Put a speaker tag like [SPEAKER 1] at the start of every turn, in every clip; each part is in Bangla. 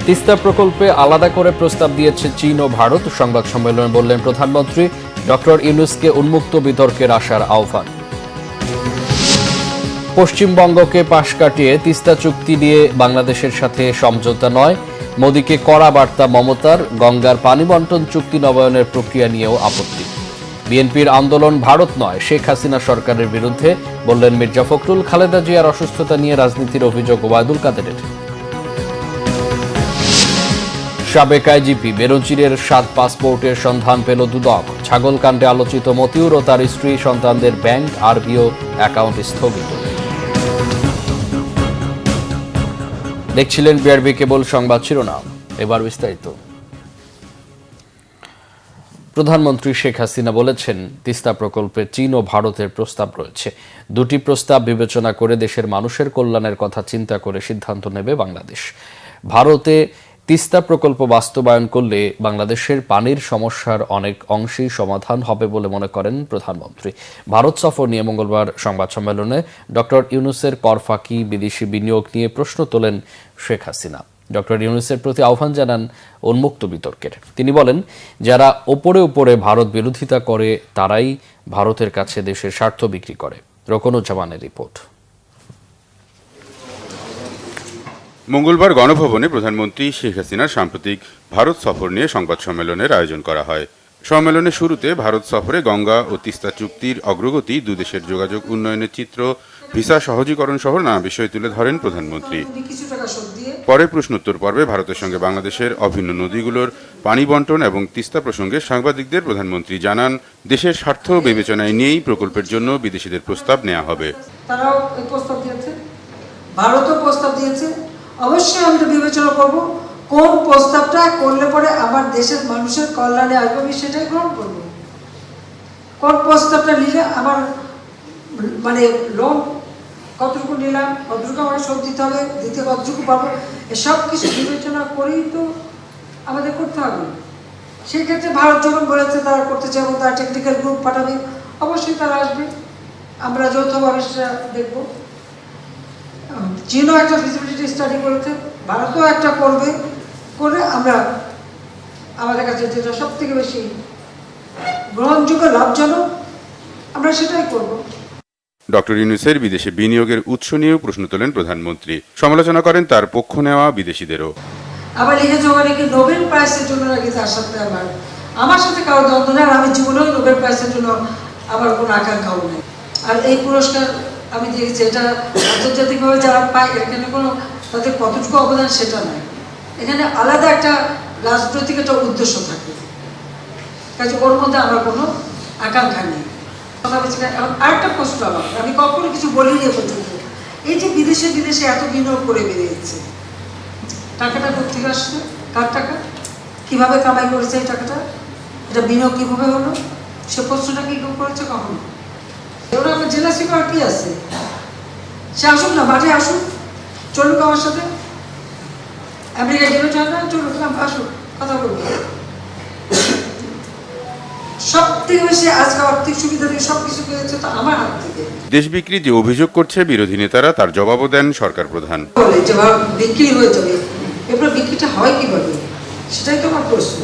[SPEAKER 1] তিস্তা প্রকল্পে আলাদা করে প্রস্তাব দিয়েছে চীন ও ভারত। সংবাদ সম্মেলনে বললেন প্রধানমন্ত্রী। ডক্টর ইউনূসকে উন্মুক্ত বিতর্কের আসার আহ্বান। পশ্চিমবঙ্গকে পাশ কাটিয়ে তিস্তা চুক্তি নিয়ে বাংলাদেশের সাথে সমঝোতা নয়। মোদীকে কড়া বার্তা মমতার। গঙ্গার পানি বন্টন চুক্তি নবায়নের প্রক্রিয়া নিয়েও আপত্তি। বিএনপির আন্দোলন ভারত নয়, শেখ হাসিনা সরকারের বিরুদ্ধে, বললেন মির্জা ফখরুল। খালেদা জিয়ার অসুস্থতা নিয়ে রাজনীতির অভিযোগ ওবায়দুল কাদেরের। সাবেক আইজিপি বেনজিরের 7 পাসপোর্টের সন্ধান পেল দুদক। ছাগলকাণ্ডে আলোচিত মতিউর ও তার স্ত্রী সন্তানদের ব্যাংক আরবিও অ্যাকাউন্ট স্থগিত। দেখছিলেন বিআরবি কেবল সংবাদ শিরোনাম, এবার বিস্তারিত। প্রধানমন্ত্রী শেখ হাসিনা বলেছেন, তিস্তা প্রকল্পে চীন ও ভারতের প্রস্তাব রয়েছে। দুটি প্রস্তাব বিবেচনা করে দেশের মানুষের কল্যাণের কথা চিন্তা করে সিদ্ধান্ত নেবে বাংলাদেশ। ভারতে তিস্তা প্রকল্প বাস্তবায়ন করলে বাংলাদেশের পানির সমস্যার অনেক অংশেই সমাধান হবে বলে মনে করেন প্রধানমন্ত্রী। ভারত সফর নিয়ে মঙ্গলবার সংবাদ সম্মেলনে ডক্টর ইউনূসের কর ফাঁকি, বিদেশি বিনিয়োগ নিয়ে প্রশ্ন তোলেন শেখ হাসিনা। ডক্টর ইউনূসের প্রতি আহ্বান জানান উন্মুক্ত বিতর্কের। তিনি বলেন, যারা ওপরে ওপরে ভারত বিরোধিতা করে তারাই ভারতের কাছে দেশের স্বার্থ বিক্রি করে। রোকনুজ্জামানের রিপোর্ট।
[SPEAKER 2] মঙ্গলবার গণভবনে প্রধানমন্ত্রী শেখ হাসিনার সাম্প্রতিক ভারত সফর নিয়ে সংবাদ সম্মেলনের আয়োজন করা হয়। সম্মেলনের শুরুতে ভারত সফরে গঙ্গা ও তিস্তা চুক্তির অগ্রগতি, দুদেশের যোগাযোগ উন্নয়নের চিত্র, ভিসা সহজীকরণ সহ নানা বিষয় তুলে ধরেন প্রধানমন্ত্রী। পরে প্রশ্নোত্তর পর্বে ভারতের সঙ্গে বাংলাদেশের অভিন্ন নদীগুলোর পানি বন্টন এবং তিস্তা প্রসঙ্গে সাংবাদিকদের প্রধানমন্ত্রী জানান, দেশের স্বার্থ বিবেচনায় নিয়েই প্রকল্পের জন্য বিদেশিদের প্রস্তাব নেওয়া হবে।
[SPEAKER 3] তারাও এই প্রস্তাব দিয়েছে, ভারতও প্রস্তাব দিয়েছে। অবশ্যই আমরা বিবেচনা করব কোন প্রস্তাবটা করলে পরে আমার দেশের মানুষের কল্যাণে আসবে, আমি সেটাই গ্রহণ করব। কোন প্রস্তাবটা নিলে আমার মানে লোন কতটুকু নিলাম, কতটুকু আমাকে শোধ দিতে হবে, দিতে কতটুকু পাবো, এসব কিছু বিবেচনা করেই তো আমাদের করতে হবে। সেই ক্ষেত্রে ভারত যখন বলেছে তারা করতে চাইবো, তারা টেকনিক্যাল গ্রুপ পাঠাবে, অবশ্যই তারা আসবে, আমরা যৌথভাবে সেটা দেখবো। চীনও একটা ফিজিবিলিটি স্টাডি করেছে, ভারতও একটা করবে, করে আমরা আমাদের কাছে যেটা সব থেকে বেশি গ্রহণযোগ্য, লাভজনক, আমরা সেটাই করব।
[SPEAKER 2] ডক্টর ইউনূসের বিদেশে বিনিয়োগের উৎস নিয়েও প্রশ্ন তোলেন প্রধানমন্ত্রী। সমালোচনা করেন তার পক্ষ নেওয়া বিদেশিদেরও।
[SPEAKER 3] আবার লিখেছে ওখানে কি নোবেল প্রাইজের জন্য নাকি তার সাথে আমার সাথে কারো দ্বন্দ্ব নেই, আমি জীবনেও নোবেল প্রাইজের জন্য আমার কোনো আকাঙ্ক্ষাও নেই। আর এই পুরস্কার আমি দেখেছি এটা আন্তর্জাতিকভাবে যারা পায়, এখানে কোনো তাদের কতটুকু অবদান সেটা নয়, এখানে আলাদা একটা রাজনৈতিক একটা উদ্দেশ্য থাকে, কাজে ওর মধ্যে আমার কোনো আকাঙ্ক্ষা নেই। আরেকটা প্রশ্ন আমার, আমি কখনো কিছু বলিনি পর্যন্ত, এই যে বিদেশে এত বিনিয়োগ করে বেরিয়েছে, টাকাটা কোথেকে আসছে, কার টাকা, কিভাবে কামাই করেছে এই টাকাটা, এটা বিনিয়োগ কিভাবে হলো, সে প্রশ্নটা কি কেউ করেছে কখনো? ওরা আমার জেলাসি করার কি আছে? সে আসুক না, মাঠে আসুক, চলুক আমার সাথে, আমেরিকা গেলে চান না, চলুক না, আসুক, কথা বলবো। সব থেকে বেশি আজকে আর্থিক সুবিধা দিয়ে সবকিছু পেয়েছে তো আমার হাত থেকে।
[SPEAKER 2] দেশ বিক্রি যে অভিযোগ করছে বিরোধী নেতারা, তার জবাবও দেন সরকার প্রধান।
[SPEAKER 3] বলে যে বিক্রি হয়ে যাবে, এবার বিক্রিটা হয় কিভাবে, সেটাই তো আমার প্রশ্ন।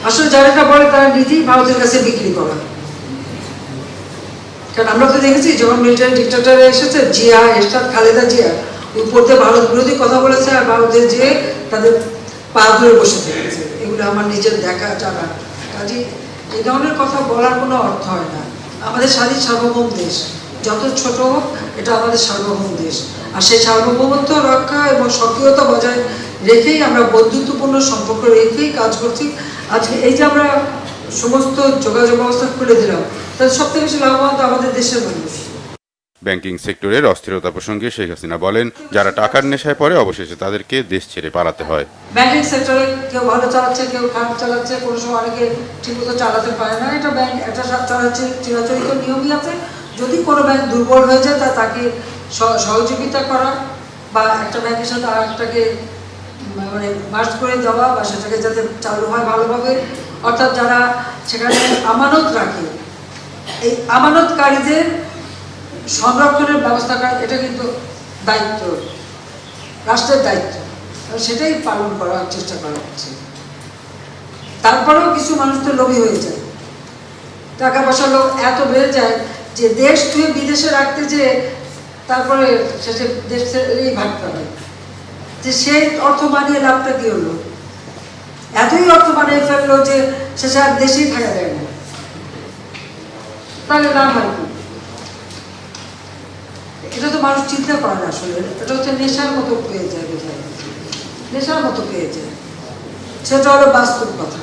[SPEAKER 3] আসলে যারা এটা বলে তারা নিজেই ভারতের কাছে বিক্রি করা। কারণ আমরা তো দেখেছি যখন মিলিটারি ডিক্টেটর এসেছে, জিয়া, এরশাদ, খালেদা জিয়া উপরতে ভারত বিরোধী কথা বলেছে, আর ভারতের যে তাদের পা ধরে বসে থেকেছে। এগুলো আমার নিজের দেখা জানা। কাজে এই ধরনের কথা বলার কোনো অর্থ হয় না। আমাদের স্বাধীন সার্বভৌম দেশ, যত ছোট হোক, এটা আমাদের সার্বভৌম দেশ, আর সেই সার্বভৌমত্ব রক্ষা এবং সক্রিয়তা বজায় রেখেই আমরা বন্ধুত্বপূর্ণ সম্পর্ক রেখেই কাজ করছি। আজকে এই যে আমরা সমস্ত যোগাযোগ ব্যবস্থা খুলে দিলাম, তাদের সব থেকে বেশি লাভবান আমাদের দেশের মানুষ।
[SPEAKER 2] ব্যাংকিং সেক্টরের অস্থিরতা প্রসঙ্গে শেখ হাসিনা বলেন, যারা টাকার নেশায় পড়ে অবশেষে তাদেরকে দেশ ছেড়ে পালাতে হয়।
[SPEAKER 3] ব্যাংকিং সেক্টরে কেউ ভালো চালাচ্ছে, কেউ খারাপ চালাচ্ছে, কোনো সময় অনেকে ঠিকমতো চালাতে পারে না। এটা ব্যাংক একটা চালাচ্ছে, চিরাচরিত নিয়মই আছে। যদি কোনো ব্যাংক দুর্বল হয়ে যায় তাকে সহযোগিতা করা, বা একটা ব্যাংকের সাথে আর একটাকে মানে মার্জ করে দেওয়া, বা সেটাকে যাতে চালু হয় ভালোভাবে। অর্থাৎ যারা সেখানে আমানত রাখে, এই আমানতকারীদের সংরক্ষণের ব্যবস্থা করা, এটা কিন্তু দায়িত্ব, রাষ্ট্রের দায়িত্ব। সেটাই পালন করার চেষ্টা করা হচ্ছে। তারপরেও কিছু মানুষ তো লোভী হয়ে যায়, টাকা পয়সা লোভ এত বেড়ে যায় যে দেশ তুই বিদেশে রাখতে যে তারপরে শেষে দেশেরই ভাগতে হয়, যে সেই অর্থ বানিয়ে লাভটা কি হলো? এতই অর্থ বানিয়ে ফেললো যে শেষে আর দেশেই থাকা যায় না, তাহলে লাভ হয় কি? এটা তো মানুষ চিন্তা করে না আসলে। এটা হচ্ছে নেশার মতো পেয়ে যায়, বোঝায় নেশার মতো পেয়ে যায়, সেটা হলো বাস্তব কথা।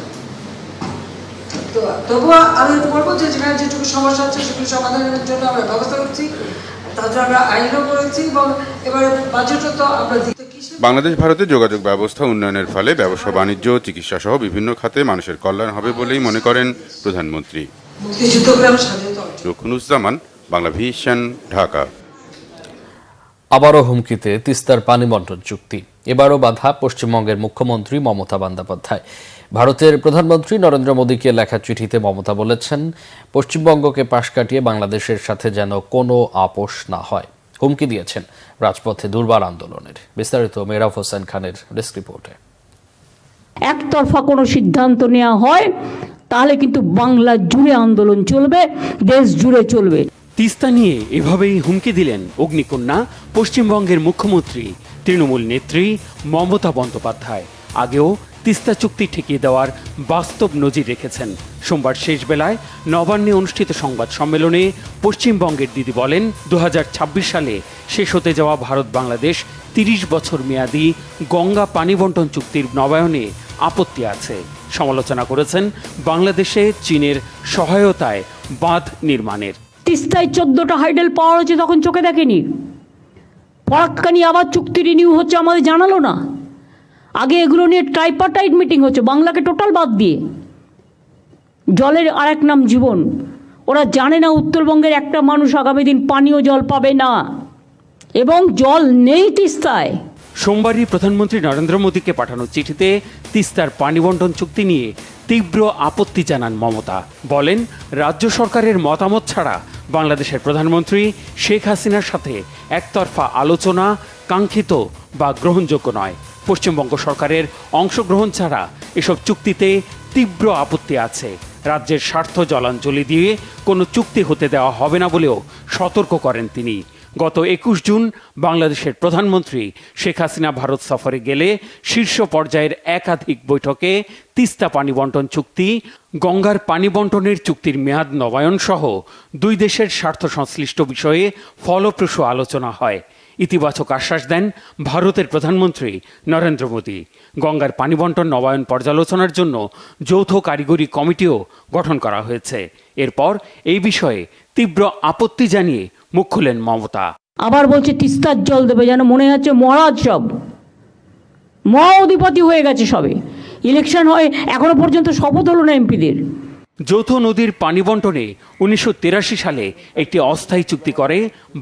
[SPEAKER 3] তো তবুও আমি বলবো যে যেখানে যেটুকু সমস্যা হচ্ছে সেগুলো সমাধানের জন্য আমরা ব্যবস্থা করছি, তাছাড়া আমরা আইনও করেছি এবং এবারে বাজেটও তো আমরা দিতে।
[SPEAKER 2] বাংলাদেশ ভারতের যোগাযোগ ব্যবস্থা উন্নয়নের ফলে ব্যবসা বাণিজ্য চিকিৎসা সহ বিভিন্ন খাতে মানুষের কল্যাণ হবে বলেই মনে করেন প্রধানমন্ত্রী।
[SPEAKER 3] মুক্তিযুদ্ধগ্রাম স্বাধীনতা
[SPEAKER 2] রুকনুজ্জামান, বাংলা ভিশন, ঢাকা।
[SPEAKER 1] আবারও হুমকিতে তিস্তার পানি বন্টন চুক্তি, এবারও বাধা পশ্চিমবঙ্গের মুখ্যমন্ত্রী মমতা বন্দ্যোপাধ্যায়। ভারতের প্রধানমন্ত্রী নরেন্দ্র মোদীকে লেখা চিঠিতে মমতা বলেছেন, পশ্চিমবঙ্গকে পাশ কাটিয়ে বাংলাদেশের সাথে যেন কোনো আপোষ না হয়। হুমকি দিয়েছেন রাজপথে দুর্বার আন্দোলনের। বিস্তারিত মেহরাব হোসেন খানের ডেস্ক রিপোর্টে।
[SPEAKER 4] একতরফা কোনো সিদ্ধান্ত নেওয়া হয় তাহলে কিন্তু বাংলা জুড়ে আন্দোলন চলবে, দেশ জুড়ে চলবে।
[SPEAKER 5] তিস্তা নিয়ে এভাবেই হুমকি দিলেন অগ্নিকন্যা পশ্চিমবঙ্গের মুখ্যমন্ত্রী তৃণমূল নেত্রী মমতা বন্দ্যোপাধ্যায়। আগেও তিস্তা চুক্তি ঠেকিয়ে দেওয়ার বাস্তব নজির রেখেছেন। সোমবার শেষ বেলায় নবান্নে অনুষ্ঠিত সংবাদ সম্মেলনে পশ্চিমবঙ্গের দিদি বলেন, 2026 সালে শেষ হতে যাওয়া ভারত বাংলাদেশ 30 বছর মেয়াদী গঙ্গা পানি বন্টন চুক্তির নবায়নে আপত্তি আছে। সমালোচনা করেছেন বাংলাদেশে চীনের সহায়তায় বাঁধ নির্মাণের।
[SPEAKER 4] তিস্তায় 14টা হাইডেল পাওয়ার হচ্ছে, তখন চোখে দেখেনি। ফরাক্কানি আবার চুক্তি রিনিউ হচ্ছে, আমাদের জানালো না। আগে এগুলো নিয়ে ট্রাইপার্টাইট মিটিং হচ্ছে, বাংলাকে টোটাল বাদ দিয়ে। জলের আরেক নাম জীবন। ওরা জানে না উত্তরবঙ্গের একটা মানুষ আগামী দিন পানীয় জল পাবে না, এবং জল নেই তিস্তায়।
[SPEAKER 5] সোমবারই প্রধানমন্ত্রী নরেন্দ্র মোদীকে পাঠানো চিঠিতে তিস্তার পানি বন্টন চুক্তি নিয়ে তীব্র আপত্তি জানান মমতা। বলেন, রাজ্য সরকারের মতামত ছাড়া বাংলাদেশের প্রধানমন্ত্রী শেখ হাসিনার সাথে একতরফা আলোচনা কাঙ্ক্ষিত বা গ্রহণযোগ্য নয়। পশ্চিমবঙ্গ সরকারের অংশগ্রহণ ছাড়া এসব চুক্তিতে তীব্র আপত্তি আছে। রাজ্যের স্বার্থ জলাঞ্জলি দিয়ে কোনো চুক্তি হতে দেওয়া হবে না বলেও সতর্ক করেন তিনি। গত 21 জুন বাংলাদেশের প্রধানমন্ত্রী শেখ হাসিনা ভারত সফরে গেলে শীর্ষ পর্যায়ের একাধিক বৈঠকে তিস্তা পানি বন্টন চুক্তি, গঙ্গার পানি বন্টনের চুক্তির মেয়াদ নবায়ন সহ দুই দেশের স্বার্থ সংশ্লিষ্ট বিষয়ে ফলপ্রসূ আলোচনা হয়। ইতিবাচক আশ্বাস দেন ভারতের প্রধানমন্ত্রী নরেন্দ্র মোদী। গঙ্গার পানি বন্টন নবায়ন পর্যালোচনার জন্য যৌথ কারিগরি কমিটিও গঠন করা হয়েছে। এরপর এই বিষয়ে তীব্র আপত্তি জানিয়ে মুখ খুলেন মমতা।
[SPEAKER 4] আবার বলছে তিস্তার জল দেবে, যেন মনে হচ্ছে মহারাজ সব মহা অধিপতি হয়ে গেছে। সবে ইলেকশন হয়, এখনো পর্যন্ত শপথ হলো না এমপিদের।
[SPEAKER 5] যৌথ নদীর পানি বন্টনে 1983 সালে একটি অস্থায়ী চুক্তি করে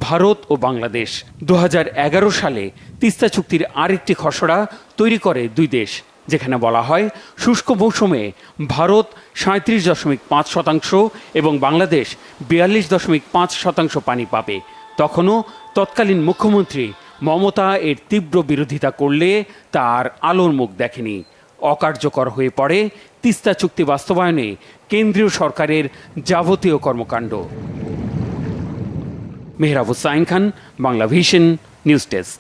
[SPEAKER 5] ভারত ও বাংলাদেশ। 2011 সালে তিস্তা চুক্তির আরেকটি খসড়া তৈরি করে দুই দেশ, যেখানে বলা হয় শুষ্ক মৌসুমে ভারত 37.5% এবং বাংলাদেশ 42.5% পানি পাবে। তখনও তৎকালীন মুখ্যমন্ত্রী মমতা এর তীব্র বিরোধিতা করলে তার আলোর মুখ দেখেনি। অকার্যকর হয়ে পড়ে তিস্তা চুক্তি বাস্তবায়নে কেন্দ্রীয় সরকারের যাবতীয় কর্মকাণ্ড। Mehrab Hossain Khan, Bangla vision, news desk.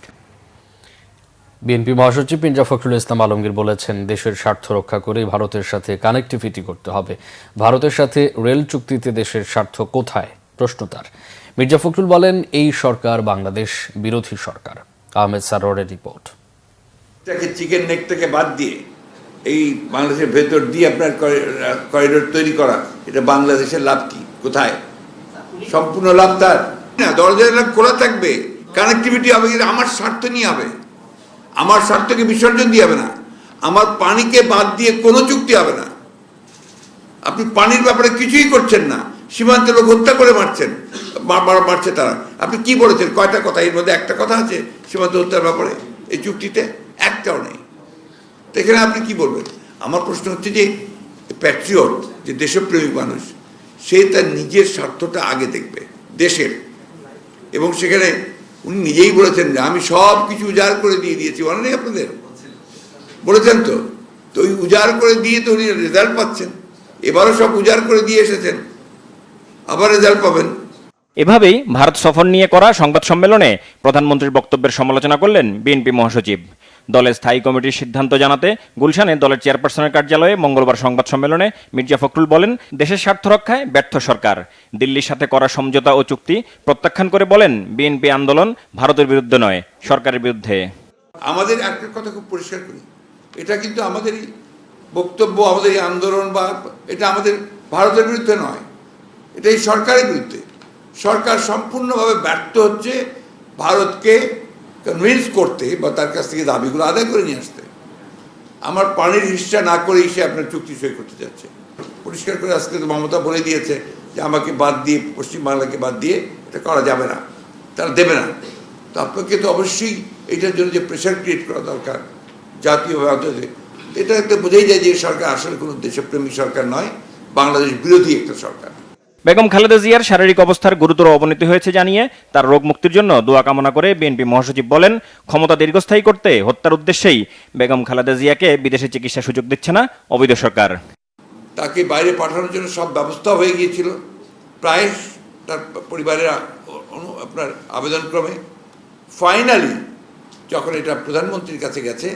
[SPEAKER 1] BNP মহাসচিব মির্জা ফখরুল ইসলাম আলমগীর বলেছেন, দেশের স্বার্থ রক্ষা করে ভারতের সাথে কানেক্টিভিটি করতে হবে। ভারতের সাথে রেল চুক্তিতে দেশের স্বার্থ কোথায়, প্রশ্ন তার। মির্জা ফখরুল বলেন, এই সরকার বাংলাদেশ বিরোধী সরকার। আহমেদ সারোয়ারের রিপোর্ট।
[SPEAKER 6] চিকেন নেক থেকে বাদ দিয়ে এই বাংলাদেশের ভেতর দিয়ে আপনার করিডোর তৈরি করা, এটা বাংলাদেশের লাভ কি, কোথায়? সম্পূর্ণ লাভ তার না। দরজা খোলা থাকবে, কানেক্টিভিটি হবে, কিন্তু আমার স্বার্থ নিয়ে হবে। আমার স্বার্থকে বিসর্জন দিয়ে হবে না। আমার পানিকে বাদ দিয়ে কোনো চুক্তি হবে না। আপনি পানির ব্যাপারে কিছুই করছেন না, সীমান্তে লোক হত্যা করে মারছেন, মারছে তারা। আপনি কি বলেছেন? কয়টা কথা? এর মধ্যে একটা কথা আছে সীমান্ত হত্যার ব্যাপারে এই চুক্তিতে? একটাও নেই। তো এখানে আপনি কি বলবেন? আমার প্রশ্ন হচ্ছে যে প্যাট্রিয়ট, যে দেশপ্রেমিক মানুষ, সে তার নিজের স্বার্থটা আগে দেখবে, দেশের। এবং সেখানে উনি নিজেই বলেছেন যে আমি সব কিছু উজাড় করে দিয়ে দিয়েছি, মনে নেই আপনাদের? বলেছেন তো ওই উজাড় করে দিয়ে তো উনি রেজাল্ট পাচ্ছেন। এবারও সব উজাড় করে দিয়ে এসেছেন, আবার রেজাল্ট পাবেন।
[SPEAKER 7] এভাবেই ভারত সফর নিয়ে করা সংবাদ সম্মেলনে প্রধানমন্ত্রীর বক্তব্যের সমালোচনা করলেন বিএনপি মহাসচিব। দলের স্থায়ী কমিটির সিদ্ধান্ত জানাতে গুলশানে দলের চেয়ারপারসনের কার্যালয়ে মঙ্গলবার সংবাদ সম্মেলনে মির্জা ফখরুল বলেন, দেশের স্বার্থ রক্ষায় ব্যর্থ সরকার। দিল্লির সাথে করা সমঝোতা ও চুক্তি প্রত্যাখ্যান করে বলেন, বিএনপি আন্দোলন ভারতের বিরুদ্ধে নয়, সরকারের বিরুদ্ধে।
[SPEAKER 6] আমাদের একটা কথা খুব পরিষ্কার করি, এটা কিন্তু আমাদেরই বক্তব্য, আমাদের এই আন্দোলন বা এটা আমাদের ভারতের বিরুদ্ধে নয়, এটা এই সরকারের বিরুদ্ধে। সরকার সম্পূর্ণভাবে ব্যর্থ হচ্ছে ভারতকে কনভিন্স করতে বা তার কাছ থেকে দাবিগুলো আদায় করে নিয়ে আসতে। আমার পানির হিস্সা না করেই সে আপনার চুক্তি সই করতে যাচ্ছে। পরিষ্কার করে আজকে তো মমতা বলে দিয়েছে যে আমাকে বাদ দিয়ে, পশ্চিমবাংলাকে বাদ দিয়ে এটা করা যাবে না, তারা দেবে না। তো আপনাকে তো অবশ্যই এটার জন্য যে প্রেশার ক্রিয়েট করা দরকার জাতীয়ভাবে, এটা একটা বোঝাই যায় যে সরকার আসলে কোনো দেশপ্রেমী সরকার নয়, বাংলাদেশ বিরোধী একটা সরকার।
[SPEAKER 7] বেগম খালেদা জিয়ার শারীরিক অবস্থার গুরুতর অবনতি হয়েছে জানিয়ে তার রোগ মুক্তির জন্য দোয়া কামনা করে বিএনপি মহাসচিব বলেন, ক্ষমতা দীর্ঘস্থায়ী করতে হত্যার উদ্দেশ্যেই বেগম খালেদা জিয়াকে বিদেশে চিকিৎসা সুযোগ দিচ্ছে না অবৈধ সরকার।
[SPEAKER 6] তাকে বাইরে পাঠানোর জন্য সব ব্যবস্থা হয়ে গিয়েছিল, প্রায় তার পরিবারের আপনার আবেদনক্রমে। ফাইনালি যখন এটা প্রধানমন্ত্রীর কাছে গেছে,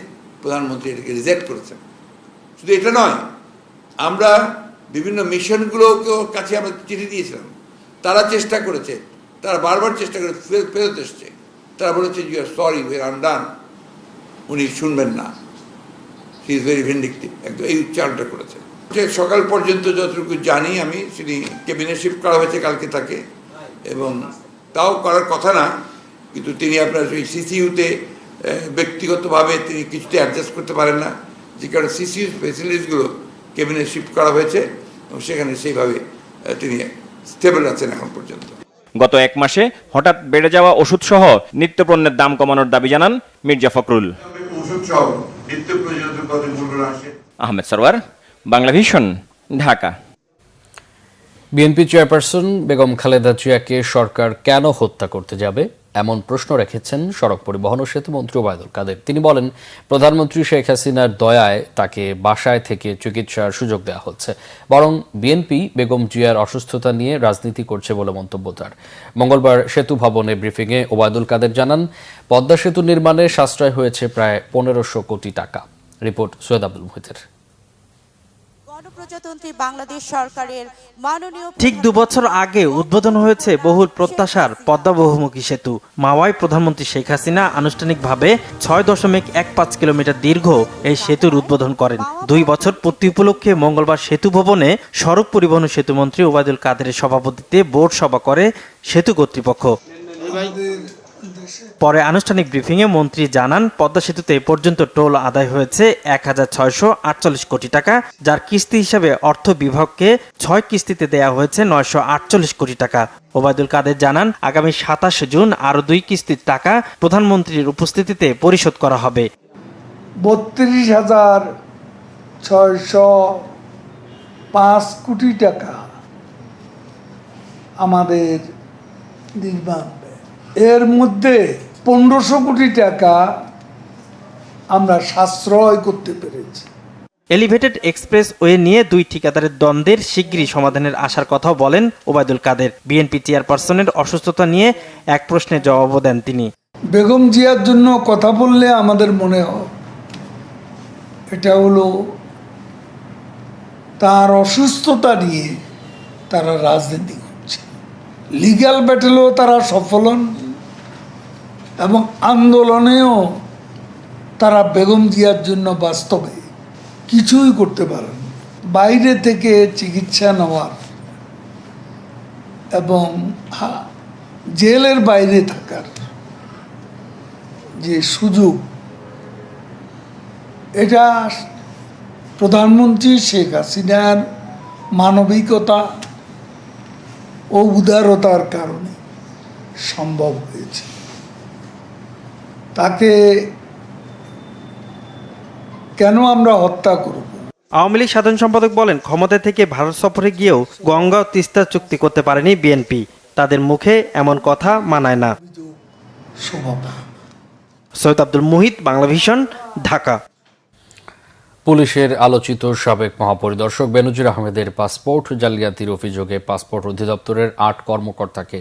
[SPEAKER 6] প্রধানমন্ত্রী এটাকে রিজেক্ট করেছেন। শুধু এটা নয়, আমরা বিভিন্ন মিশনগুলোকেও কাছে আমরা চিঠি দিয়েছিলাম, তারা চেষ্টা করেছে, তারা বারবার চেষ্টা করে ফেরত এসছে। তারা বলেছে you are sorry, we are undone. উনি শুনবেন না, হি ইজ ভেরি ভিন্ডিকটিভ, একদম এই উচ্চারণটা করেছে। সকাল পর্যন্ত যতটুকু জানি আমি, তিনি ক্যাবিনেট শিফট করা হয়েছে কালকে তাকে, এবং তাও করার কথা না, কিন্তু তিনি আপনার ওই সিসিইউতে ব্যক্তিগতভাবে তিনি কিছুতে অ্যাডজাস্ট করতে পারেন না, যে কারণে সিসিইউ ফেসিলিটিসগুলো ক্যাবিনেট শিফট করা হয়েছে এবং সেখানে সেইভাবে তিনি স্টেবল আছেন এখন পর্যন্ত।
[SPEAKER 7] গত এক মাসে হঠাৎ বেড়ে যাওয়া ওষুধ সহ নিত্যপণ্যের দাম কমানোর দাবি জানান Mirza Fakhrul. Ahmed Sarwar, Bangla vision, Dhaka.
[SPEAKER 1] BNP chairperson Begum Khaleda জিয়াকে সরকার কেন হত্যা করতে যাবে এমন প্রশ্ন রেখেছেন সড়ক পরিবহন ও সেতু মন্ত্রী ওবায়দুল কাদের। তিনি বলেন, প্রধানমন্ত্রী শেখ হাসিনার দয়ায় তাকে বাসায় থেকে চিকিৎসার সুযোগ দেওয়া হচ্ছে, বরং বিএনপি বেগম জিয়ার অসুস্থতা নিয়ে রাজনীতি করছে বলে মন্তব্য তার। মঙ্গলবার সেতু ভবনে ব্রিফিংয়ে ওবায়দুল কাদের জানান, পদ্মা সেতু নির্মাণে সাশ্রয় হয়েছে প্রায় ১৫০০ কোটি টাকা। রিপোর্ট সৈয়দ আব্দুল মুহিতের।
[SPEAKER 8] গণপ্রজাতন্ত্রী বাংলাদেশ সরকারের মাননীয়
[SPEAKER 9] ঠিক ২ বছর আগে উদ্বোধন হয়েছে বহুল প্রত্যাশার পদ্মা বহুমুখী সেতু। মাওয়ায় প্রধানমন্ত্রী শেখ হাসিনা আনুষ্ঠানিকভাবে ৬.১৫ কিলোমিটার দীর্ঘ এই সেতুর উদ্বোধন করেন। ২ বছর পূর্তি উপলক্ষে মঙ্গলবার সেতু ভবনে সড়ক পরিবহন ও সেতুমন্ত্রী ওবায়দুল কাদেরের সভাপতিত্বে বোর্ড সভা করে সেতু কর্তৃপক্ষ। পরে আনুষ্ঠানিক ব্রিফিংয়ে মন্ত্রী জানান, পদ্মা সেতুতে এ পর্যন্ত টোল আদায় হয়েছে ১৬৪৮ কোটি টাকা, যার কিস্তি হিসাবে অর্থ বিভাগকে ৬ কিস্তিতে দেয়া হয়েছে ৯৪৮ কোটি টাকা। ওবায়দুল কাদের জানান, আগামী ২৭ জুন আরও ২ কিস্তির টাকা প্রধানমন্ত্রীর উপস্থিতিতে পরিশোধ করা হবে।
[SPEAKER 10] ৩২,৬০৫ কোটি টাকা আমাদের নির্মাণ, এর মধ্যে ১৫০০ কোটি টাকা আমরা সাশ্রয় করতে পেরেছি।
[SPEAKER 9] এলিভেটেড এক্সপ্রেস ওয়ে নিয়ে ২ ঠিকাদারের দ্বন্দ্বের শিগগিরই সমাধানের আশার কথাও বলেন ওবায়দুল কাদের। বিএনপি চেয়ারপারসনের অসুস্থতা নিয়ে এক প্রশ্নের জবাবও দেন তিনি।
[SPEAKER 10] বেগম জিয়ার জন্য কথা বললে আমাদের মনে হয় এটা হলো তার অসুস্থতা নিয়ে তারা রাজনীতি করছে। লিগ্যাল ব্যাটেলেও তারা সফল হন এবং আন্দোলনেও তারা বেগম জিয়ার জন্য বাস্তবে কিছুই করতে পারেন। বাইরে থেকে চিকিৎসা নেওয়ার এবং জেলের বাইরে থাকার যে সুযোগ, এটা প্রধানমন্ত্রী শেখ হাসিনার মানবিকতা ও উদারতার কারণে সম্ভব হয়েছে। তাকে কেন আমরা হত্যা করব?
[SPEAKER 9] আওয়ামী লীগ সাধারণ সম্পাদক বলেন, ক্ষমতা থেকে ভারত সফরে গিয়েও গঙ্গা ও তিস্তা চুক্তি করতে পারেনি বিএনপি। তাদের মুখে এমন কথা মানায় না। সৈয়দ আব্দুল মুহিত, বাংলা ভিশন, ঢাকা।
[SPEAKER 1] পুলিশের আলোচিত সাবেক মহাপরিদর্শক বেনজির আহমেদের পাসপোর্ট জালিয়াতির অভিযোগে পাসপোর্ট অধিদপ্তরের ৮ কর্মকর্তাকে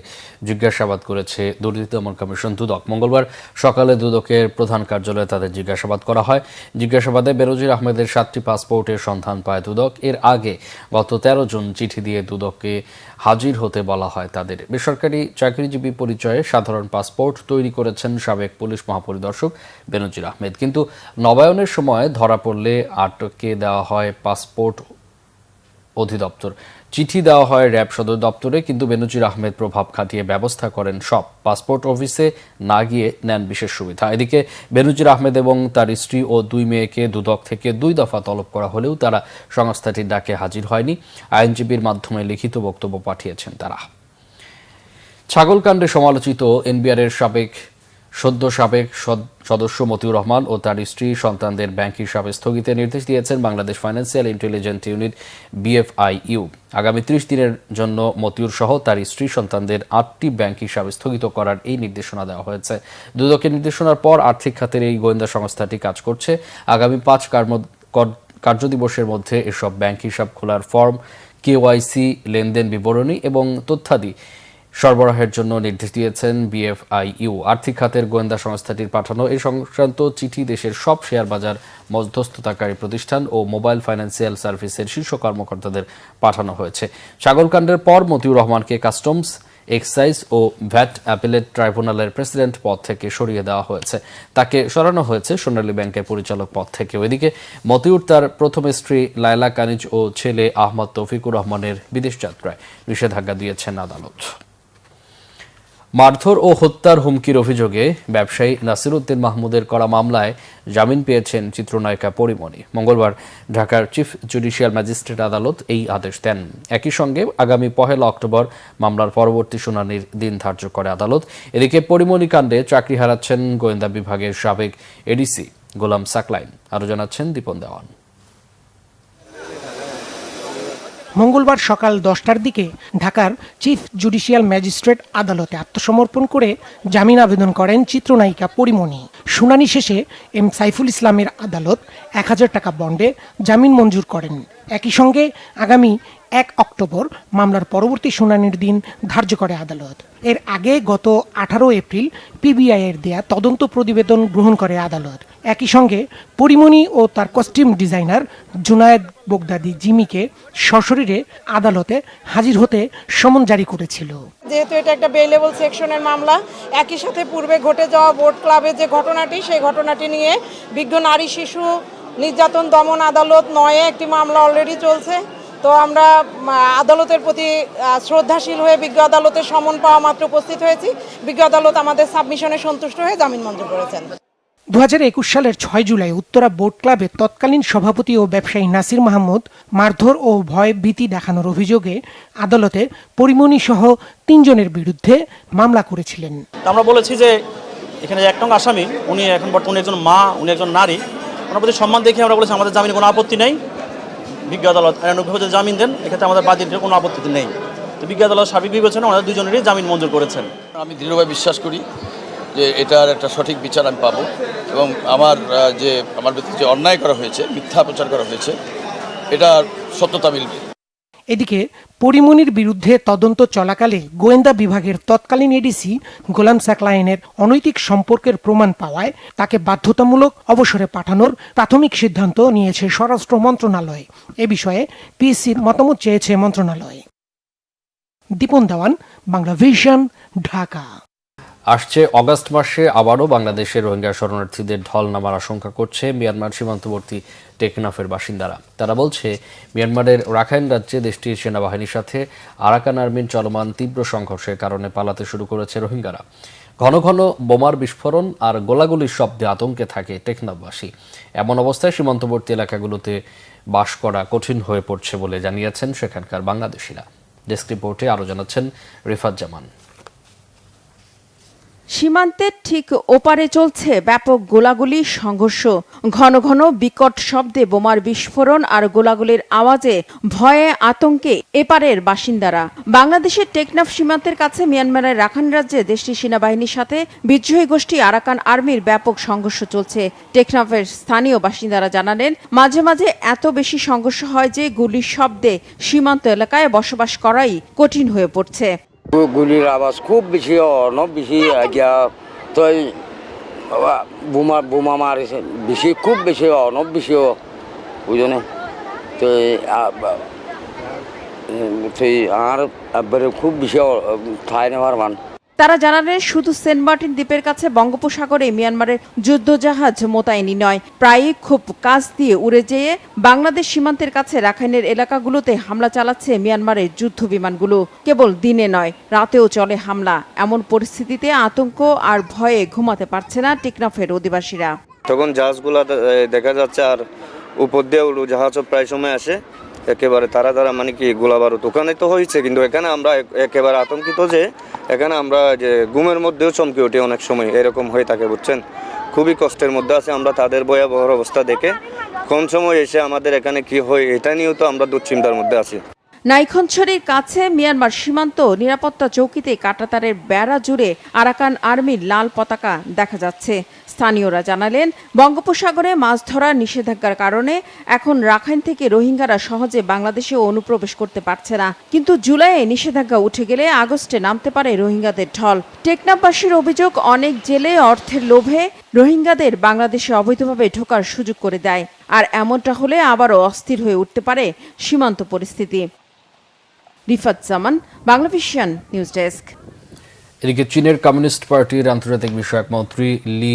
[SPEAKER 1] জিজ্ঞাসাবাদ করেছে দুর্নীতি দমন কমিশন দুদক। মঙ্গলবার সকালে দুদকের প্রধান কার্যালয়ে তাদের জিজ্ঞাসাবাদ করা হয়। জিজ্ঞাসাবাদে বেনজির আহমেদের 7টি পাসপোর্টের সন্ধান পায় দুদক। এর আগে গত 13 জুন চিঠি দিয়ে দুদককে হাজির হতে বলা হয় তাদের। বেসরকারি চাকরিজীবী পরিচয়ে সাধারণ পাসপোর্ট তৈরি করেছেন সাবেক পুলিশ মহাপরিদর্শক বেনজির আহমেদ, কিন্তু নবায়নের সময় ধরা পড়লে আটকে দেওয়া হয় পাসপোর্ট অধিদপ্তর। চিঠি দেওয়া হয় র্যাব সদর দপ্তরে, কিন্তু বেনজির আহমেদ প্রভাব খাটিয়ে ব্যবস্থা করেন সব। পাসপোর্ট অফিসে না গিয়ে নেন বিশেষ সুবিধা। এদিকে বেনজির আহমেদ এবং তার স্ত্রী ও 2 মেয়েকে দুদক থেকে 2 দফা তলব করা হলেও তারা সংস্থাটির ডাকে হাজির হয়নি। আইনজীবীর মাধ্যমে লিখিত বক্তব্য পাঠিয়েছেন তারা। ছাগলকাণ্ডে সমালোচিত এনবিআরের সাবেক সদস্য মতিউর রহমান ও তার স্ত্রী সন্তানদের ব্যাংক হিসাবে স্থগিতের নির্দেশ দিয়েছেন Bangladesh financial intelligence unit BFIU। আগামী 30 দিনের জন্য মতিউর সহ তার স্ত্রী সন্তানদের 8টি ব্যাংক হিসাবে স্থগিত করার এই নির্দেশনা দেওয়া হয়েছে। দুদকের নির্দেশনার পর আর্থিক খাতের এই গোয়েন্দা সংস্থাটি কাজ করছে। আগামী 5 কার্যদিবসের মধ্যে এসব ব্যাংক হিসাব খোলার ফর্ম, KYC, লেনদেন বিবরণী এবং তথ্যাদি সরবরাহের জন্য নির্দেশ দিয়েছেন BFIU। আর্থিক খাতের গোয়েন্দা সংস্থাটির পাঠানো এই সংক্রান্ত চিঠি দেশের সব শেয়ার বাজার মধ্যস্থতাকারী প্রতিষ্ঠান ও মোবাইল ফাইন্যান্সিয়াল সার্ভিসের শীর্ষ কর্মকর্তাদের পাঠানো হয়েছে। ছাগলকাণ্ডের পর মতিউর রহমানকে কাস্টমস, এক্সাইজ ও ভ্যাট অ্যাপিলেট ট্রাইব্যুনালের প্রেসিডেন্ট পদ থেকে সরিয়ে দেওয়া হয়েছে। তাকে সরানো হয়েছে সোনালী ব্যাংকের পরিচালক পদ থেকে। এদিকে মতিউর তার প্রথম স্ত্রী লায়লা কানিজ ও ছেলে আহমদ তৌফিকুর রহমানের বিদেশ যাত্রায় নিষেধাজ্ঞা দিয়েছেন আদালত। মারধর ও হত্যার হুমকির অভিযোগে ব্যবসায়ী নাসিরউদ্দিন মাহমুদের করা মামলায় জামিন পেয়েছেন চিত্রনায়িকা পরিমণি। মঙ্গলবার ঢাকার চিফ জুডিশিয়াল ম্যাজিস্ট্রেট আদালত এই আদেশ দেন। একই সঙ্গে আগামী 1 অক্টোবর মামলার পরবর্তী শুনানির দিন ধার্য করে আদালত। এদিকে পরিমণি কাণ্ডে চাকরি হারাচ্ছেন গোয়েন্দা বিভাগের সাবেক ADC গোলাম সাকলাইন। আরও জানাচ্ছেন দীপন দেওয়ান।
[SPEAKER 11] মঙ্গলবার সকাল 10টার দিকে ঢাকার চিফ জুডিশিয়াল ম্যাজিস্ট্রেট আদালতে আত্মসমর্পণ করে জামিন আবেদন করেন চিত্রনায়িকা পরিমণি। শুনানি শেষে M সাইফুল ইসলামের আদালত 1000 টাকা বন্ডে জামিন মঞ্জুর করেন। একই সঙ্গে আগামী 1 অক্টোবর মামলার পরবর্তী শুনানির দিন ধার্য করে আদালত। এর আগে গত 18 এপ্রিল PBI এর দেয়া তদন্ত প্রতিবেদন গ্রহণ করে আদালত। একই সঙ্গে পরিমণি ও তার কস্টিউম ডিজাইনার জুনায়েদ বগদাদি জিমিকে সশরীরে আদালতে হাজির হতে সমন জারি করেছিল।
[SPEAKER 12] যেহেতু এটা একটা বেইলেবল সেকশনের মামলা, একই সাথে পূর্বে ঘটে যাওয়া বোট ক্লাবে যে ঘটনাটি, সেই ঘটনাটি নিয়ে বিজ্ঞ নারী শিশু নির্যাতন দমন আদালত 9-এ একটি মামলা অলরেডি চলছে। তো আমরা আদালতের প্রতি শ্রদ্ধাশীল হয়ে বিজ্ঞ আদালতের সমন পাওয়া মাত্র উপস্থিত হয়েছি। বিজ্ঞ আদালত আমাদের সাবমিশনে সন্তুষ্ট হয়ে জামিন মঞ্জুর করেছেন।
[SPEAKER 11] 2021 সালের 6 জুলাই উত্তরা বোট ক্লাবের তৎকালীন সভাপতি ও ব্যবসায়ী নাসির মাহমুদ মারধর ও ভয় ভীতি দেখানোর অভিযোগে আদালতে পরিমণি সহ 3 জনের বিরুদ্ধে মামলা করেছিলেন।
[SPEAKER 13] আমরা বলেছি যে এখানে যে 1 নং আসামি, উনি এখন বর্তমানে একজন মা, উনি একজন নারী, ওনার প্রতি সম্মান দেখে আমরা বলেছি আমাদের জামিনে কোনো আপত্তি নেই। বিজ্ঞ আদালত আইনানুগভাবে জামিন দেন, এক্ষেত্রে আমাদের বাদীদের কোনো আপত্তি নেই। তো বিজ্ঞ আদালত সার্বিক বিবেচনা আমাদের 2 জনেরই জামিন মঞ্জুর করেছেন।
[SPEAKER 14] আমি দৃঢ়ভাবে বিশ্বাস করি যে এটার একটা সঠিক বিচার আমি পাবো এবং আমার বিরুদ্ধে যে অন্যায় করা হয়েছে, মিথ্যা প্রচার করা হয়েছে, এটার সত্যতা মিলবে।
[SPEAKER 11] এদিকে পরিমণির বিরুদ্ধে তদন্ত চলাকালে গোয়েন্দা বিভাগের তৎকালীন ADC গোলাম সাকলাইনের অনৈতিক সম্পর্কের প্রমাণ পাওয়ায় তাকে বাধ্যতামূলক অবসরে পাঠানোর প্রাথমিক সিদ্ধান্ত নিয়েছে স্বরাষ্ট্র মন্ত্রণালয়। এ বিষয়ে PSCর মতামত চেয়েছে মন্ত্রণালয়। দীপন দেওয়ান, বাংলা ভিশন, ঢাকা।
[SPEAKER 1] আসছে অগাস্ট মাসে আবারও বাংলাদেশের রোহিঙ্গা শরণার্থীদের ঢল নামার আশঙ্কা করছে মিয়ানমার সীমান্তবর্তী টেকনাফের বাসিন্দারা। তারা বলছে, মিয়ানমারের রাখাইন রাজ্যে দেশটির সেনাবাহিনীর সাথে আরাকান আর্মির চলমান তীব্র সংঘর্ষের কারণে পালাতে শুরু করেছে রোহিঙ্গারা। ঘন ঘন বোমার বিস্ফোরণ আর গোলাগুলির শব্দে আতঙ্কে থাকে টেকনাফবাসী। এমন অবস্থায় সীমান্তবর্তী এলাকাগুলোতে বাস করা কঠিন হয়ে পড়ছে বলে জানিয়েছেন সেখানকার বাংলাদেশিরা। ডেস্ক রিপোর্টে আরও জানাচ্ছেন রিফাত জামান।
[SPEAKER 8] সীমান্তের ঠিক ওপারে চলছে ব্যাপক গোলাগুলি সংঘর্ষ। ঘন ঘন বিকট শব্দে বোমার বিস্ফোরণ আর গোলাগুলির আওয়াজে ভয়ে আতঙ্কে এপারের বাসিন্দারা। বাংলাদেশের টেকনাফ সীমান্তের কাছে মিয়ানমারের রাখাইন রাজ্যে দেশটির সেনাবাহিনীর সাথে বিদ্রোহী গোষ্ঠী আরাকান আর্মির ব্যাপক সংঘর্ষ চলছে। টেকনাফের স্থানীয় বাসিন্দারা জানালেন, মাঝে মাঝে এত বেশি সংঘর্ষ হয় যে গুলির শব্দে সীমান্ত এলাকায় বসবাস করাই কঠিন হয়ে পড়ছে।
[SPEAKER 15] গুলির আওয়াজ খুব বেশি, অনেক বেশি গিয়া তো বোমা মারিছে বেশি, খুব বেশি, অনেক বেশি বুঝনে তো আর খুব বেশি ঠাই নেওয়ার মান।
[SPEAKER 8] তারা জানালেন, শুধু সেন্ট মার্টিন দ্বীপের কাছে বঙ্গোপসাগরে মিয়ানমারের যুদ্ধজাহাজ মোতায়েনই নয়, প্রায়ই খুব কাছ দিয়ে উড়ে যেয়ে বাংলাদেশ সীমান্তের কাছে রাখাইনের এলাকাগুলোতে হামলা চালাচ্ছে মিয়ানমারের যুদ্ধ বিমানগুলো। কেবল দিনে নয়, রাতেও চলে হামলা। এমন পরিস্থিতিতে আতঙ্ক আর ভয়ে ঘুমাতে পারছে না টেকনাফের অধিবাসীরা।
[SPEAKER 15] তখন জাহাজগুলো দেখা যাচ্ছে আর উপর দিয়ে উড়োজাহাজও প্রায় সময় আসে, একেবারে তারা মানে কি গোলা বারুদ ওখানে তো হয়েছে, কিন্তু এখানে আমরা একেবারে আতঙ্কিত যে এখানে আমরা যে ঘুমের মধ্যেও চমকে উঠি অনেক সময়, এরকম হয়ে থাকে বুঝছেন। খুবই কষ্টের মধ্যে আছে আমরা তাদের ভয়াবহ অবস্থা দেখে। কোন সময় এসে আমাদের এখানে কি হয় এটা নিয়েও তো আমরা দুশ্চিন্তার মধ্যে আছি।
[SPEAKER 8] নাইখনছড়ির কাছে মিয়ানমার সীমান্ত নিরাপত্তা চৌকিতে কাঁটাতারের বেড়া জুড়ে আরাকান আর্মির লাল পতাকা দেখা যাচ্ছে। স্থানীয়রা জানালেন, বঙ্গোপসাগরে মাছ ধরার নিষেধাজ্ঞার কারণে এখন রাখাইন থেকে রোহিঙ্গারা সহজে বাংলাদেশে অনুপ্রবেশ করতে পারছে না। কিন্তু জুলাইয়ে নিষেধাজ্ঞা উঠে গেলে আগস্টে নামতে পারে রোহিঙ্গাদের ঢল। টেকনাফবাসীর অভিযোগ, অনেক জেলে অর্থের লোভে রোহিঙ্গাদের বাংলাদেশে অবৈধভাবে ঢোকার সুযোগ করে দেয়। আর এমনটা হলে আবারও অস্থির হয়ে উঠতে পারে সীমান্ত পরিস্থিতি। রিফাত জামান, বাংলাভিশন নিউজ ডেস্ক।
[SPEAKER 1] এদিকে চীনের কমিউনিস্ট পার্টির আন্তর্জাতিক বিষয়ক মন্ত্রী লি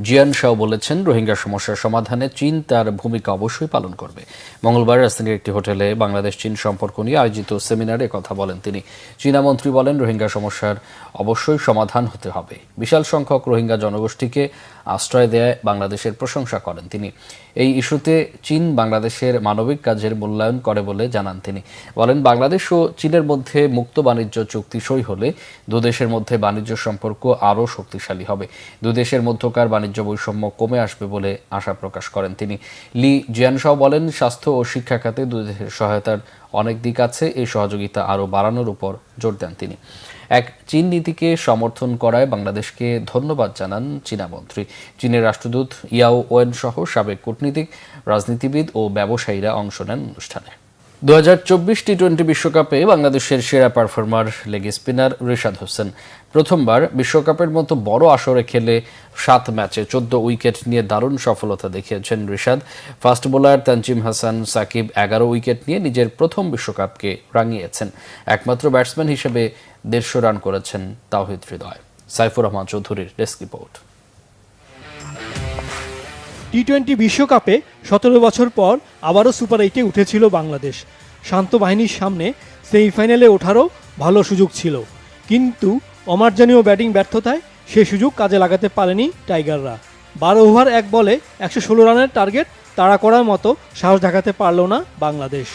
[SPEAKER 1] জিয়ানশাও বলেছেন, রোহিঙ্গা সমস্যার সমাধানে চীন তার ভূমিকা অবশ্যই পালন করবে। মঙ্গলবার রাজধানীর একটি হোটেলে বাংলাদেশ চীন সম্পর্ক নিয়ে আয়োজিত সেমিনারে কথা বলেন তিনি। চীনা মন্ত্রী বলেন, রোহিঙ্গা সমস্যার অবশ্যই সমাধান হতে হবে। বিশাল সংখ্যক রোহিঙ্গা জনগোষ্ঠীকে আশ্রয় দেয় বাংলাদেশের প্রশংসা করেন তিনি। এই ইস্যুতে চীন বাংলাদেশের মানবিক কাজের মূল্যায়ন করে বলে জানান তিনি। বলেন, বাংলাদেশ ও চীনের মধ্যে মুক্ত বাণিজ্য চুক্তি সই হলে দুদেশের মধ্যে বাণিজ্য সম্পর্ক আরও শক্তিশালী হবে। দুদেশের মধ্যকার বাণিজ্য বৈষম্য কমে আসবে বলে আশা প্রকাশ করেন তিনি। লি জিয়ানশাও বলেন, স্বাস্থ্য ও শিক্ষা খাতে দুদেশের সহায়তার অনেক দিক আছে। এই সহযোগিতা আরও বাড়ানোর উপর জোর দেন তিনি। এক চীন নীতিকে সমর্থন করায় বাংলাদেশকে ধন্যবাদ জানান চীনা মন্ত্রী। চীনের রাষ্ট্রদূত ইয়াও ওয়েন সহ সাবেক কূটনীতিক, রাজনীতিবিদ ও ব্যবসায়ীরা অংশ নেন অনুষ্ঠানে। 2024 টি-20 বিশ্বকাপে বাংলাদেশের সেরা performer leg spinner Rishad Hossain. প্রথমবার বিশ্বকাপের মতো বড় আসরে খেলে 7 ম্যাচে 14 উইকেট নিয়ে দারুণ সফলতা দেখিয়েছেন Rishad. Fast bowler Tanzim Hasan Sakib 11 wicket নিয়ে নিজের প্রথম বিশ্বকাপকে রাঙিয়েছেন। একমাত্র ব্যাটসম্যান হিসেবে 150 রান করেছেন তাওহিদ হৃদয়। সাইফুর রহমান চৌধুরীর ডেস্ক রিপোর্ট।
[SPEAKER 16] টি-20 বিশ্বকাপে 17 বছর পর আবারও সুপার 8-এ উঠেছিল বাংলাদেশ। শান্ত বাহিনীর সামনে সেমিফাইনালে ওঠারও ভালো সুযোগ ছিল, কিন্তু অমার্জনীয় ব্যাটিং ব্যর্থতায় সে সুযোগ কাজে লাগাতে পারেনি টাইগাররা। 12 ওভার 1 বলে 116 রানের টার্গেট তাড়া করার মতো সাহস দেখাতে পারল না বাংলাদেশ।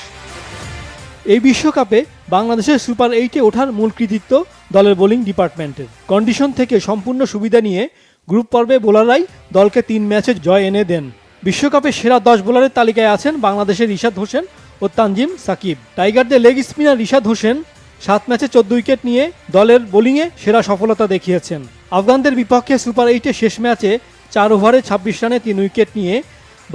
[SPEAKER 16] এই বিশ্বকাপে বাংলাদেশের সুপার 8-এ ওঠার মূল কৃতিত্ব দলের বোলিং ডিপার্টমেন্টের। কন্ডিশন থেকে সম্পূর্ণ সুবিধা নিয়ে গ্রুপ পর্বে বোলাররাই দলকে 3 ম্যাচে জয় এনে দেন। বিশ্বকাপে সেরা 10 বোলারের তালিকায় আছেন বাংলাদেশের রিশাদ হোসেন ও তানজিম সাকিব। টাইগারদের লেগ স্পিনার রিশাদ হোসেন 7 ম্যাচে 14 উইকেট নিয়ে দলের বোলিংয়ে সেরা সফলতা দেখিয়েছেন। আফগানদের বিপক্ষে সুপার 8-এ শেষ ম্যাচে 4 ওভারে 26 রানে 3 উইকেট নিয়ে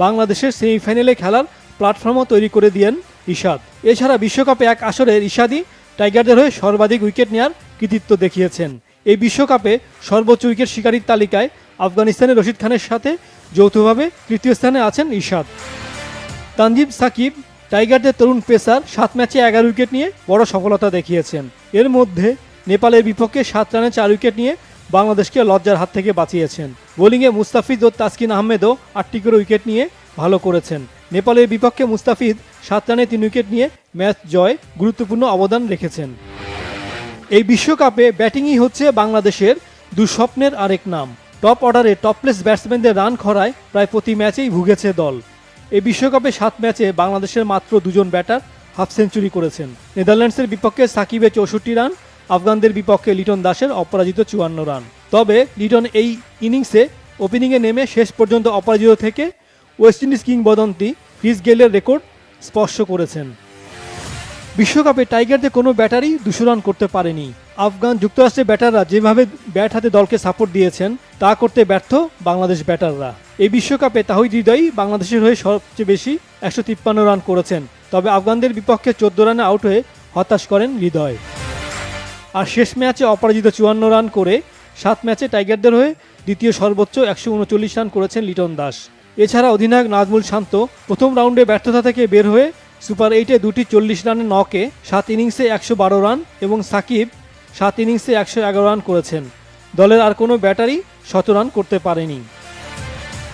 [SPEAKER 16] বাংলাদেশের সেমিফাইনালে খেলার প্ল্যাটফর্মও তৈরি করে দিয়েন রিশাদ। এছাড়া বিশ্বকাপে এক আসরে রিশাদই টাইগারদের হয়ে সর্বাধিক উইকেট নেওয়ার কৃতিত্ব দেখিয়েছেন। এই বিশ্বকাপে সর্বোচ্চ উইকেট শিকারীর তালিকায় আফগানিস্তানের রশিদ খানের সাথে যৌথভাবে তৃতীয় স্থানে আছেন রিশাদ। তানজিম সাকিব টাইগারদের তরুণ পেসার 7 ম্যাচে 11 উইকেট নিয়ে বড় সফলতা দেখিয়েছেন। এর মধ্যে নেপালের বিপক্ষে 7 রানে 4 উইকেট নিয়ে বাংলাদেশকে লজ্জার হাত থেকে বাঁচিয়েছেন। বোলিংয়ে মুস্তাফিজ ও তাসকিন আহমেদও 8টি করে উইকেট নিয়ে ভালো করেছেন। নেপালের বিপক্ষে মুস্তাফিজ 7 রানে 3 উইকেট নিয়ে ম্যাচ জয় গুরুত্বপূর্ণ অবদান রেখেছেন। এই বিশ্বকাপে ব্যাটিংই হচ্ছে বাংলাদেশের দুঃস্বপ্নের আরেক নাম। টপ অর্ডারে টপলেস ব্যাটসম্যানদের রান খরায় প্রায় প্রতি ম্যাচেই ভুগেছে দল। এই বিশ্বকাপে 7 ম্যাচে বাংলাদেশের মাত্র 2 জন ব্যাটার হাফ সেঞ্চুরি করেছেন। নেদারল্যান্ডসের বিপক্ষে সাকিবের 64 রান, আফগানদের বিপক্ষে লিটন দাসের অপরাজিত 54 রান। তবে লিটন এই ইনিংসে ওপেনিংয়ে নেমে শেষ পর্যন্ত অপরাজিত থেকে ওয়েস্ট ইন্ডিজ কিংবদন্তি ক্রিস গেইলের রেকর্ড স্পর্শ করেছেন। বিশ্বকাপে টাইগারদের কোনো ব্যাটারি 200 রান করতে পারেনি। আফগান যুক্তরাষ্ট্রের ব্যাটাররা যেভাবে ব্যাট হাতে দলকে সাপোর্ট দিয়েছেন তা করতে ব্যর্থ বাংলাদেশ ব্যাটাররা। এই বিশ্বকাপে তাহিদ হৃদয় বাংলাদেশের হয়ে সবচেয়ে বেশি 153 রান করেছেন। তবে আফগানদের বিপক্ষে 14 রানে আউট হয়ে হতাশ করেন হৃদয়। আর শেষ ম্যাচে অপরাজিত 54 রান করে 7 ম্যাচে টাইগারদের হয়ে দ্বিতীয় সর্বোচ্চ 139 রান করেছেন লিটন দাস। এছাড়া অধিনায়ক নাজমুল শান্ত প্রথম রাউন্ডে ব্যর্থতা থেকে বের হয়ে সুপার 8-এ দুটি 40 রানের নকে 7 ইনিংসে 112 রান এবং সাকিব 7 ইনিংসে 111 রান করেছেন। দলের আর কোনো ব্যাটারি 100 রান করতে পারেনি।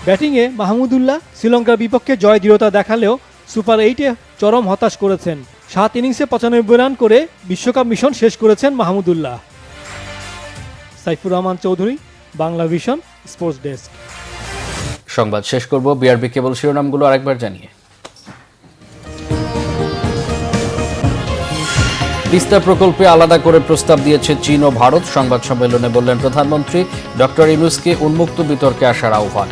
[SPEAKER 16] ব্যাটিংয়ে মাহমুদুল্লাহ শ্রীলঙ্কার বিপক্ষে জয় দৃঢ়তা দেখালেও সুপার 8-এ চরম হতাশ করেছেন। 7 ইনিংসে 95 রান করে বিশ্বকাপ মিশন শেষ করেছেন Mahmudullah. Saifur Rahman Chowdhury, Bangla vision, sports desk.
[SPEAKER 1] সংবাদ শেষ করব বিআরবি কেবল শিরোনামগুলো আরেকবার জানিয়ে। তিস্তা প্রকল্পে আলাদা করে প্রস্তাব দিয়েছে চীন ও ভারত। সংবাদ সম্মেলনে বললেন প্রধানমন্ত্রী, ডক্টর ইউনূসকে উন্মুক্ত বিতর্কে আসার আহ্বান।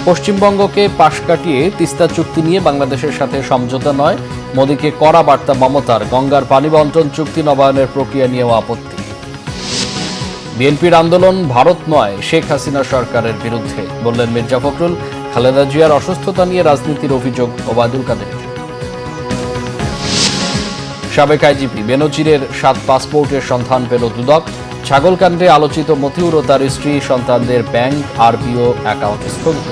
[SPEAKER 1] পশ্চিমবঙ্গকে পাশ কাটিয়ে তিস্তা চুক্তি নিয়ে বাংলাদেশের সাথে সমঝোতা নয়, মোদীকে কড়া বার্তা মমতার। গঙ্গার পানি বন্টন চুক্তি নবায়নের প্রক্রিয়া নিয়েও আপত্তি। বিএনপির আন্দোলন ভারত নয়, শেখ হাসিনা সরকারের বিরুদ্ধে, বললেন মির্জা ফখরুল। খালেদা জিয়ার অসুস্থতা নিয়ে রাজনীতির অভিযোগ ওবায়দুল কাদের। সাবেক আইজিপি বেনজিরের 7 পাসপোর্টের সন্ধান পেল দুদক। ছাগলকাণ্ডে আলোচিত মতিউর ও তার স্ত্রী সন্তানদের ব্যাংক আরবিও অ্যাকাউন্ট স্থগিত।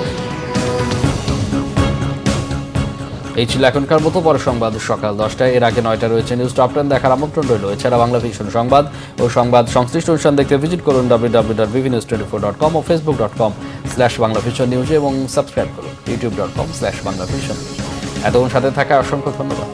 [SPEAKER 1] এই ছিল এখনকার মতো। পরে সংবাদ সকাল 10টায়, এর আগে 9টায় রয়েছে নিউজ টপ 10 দেখার আমন্ত্রণ রইল। এছাড়া বাংলা ভিশন সংবাদ ও সংবাদ সংশ্লিষ্ট অনুষ্ঠান দেখতে ভিজিট করুন www.vnews24.com ও facebook.com/banglavision news এবং সাবস্ক্রাইব করুন youtube.com/banglavision। এতক্ষণ সাথে থাকা অসংখ্য ধন্যবাদ।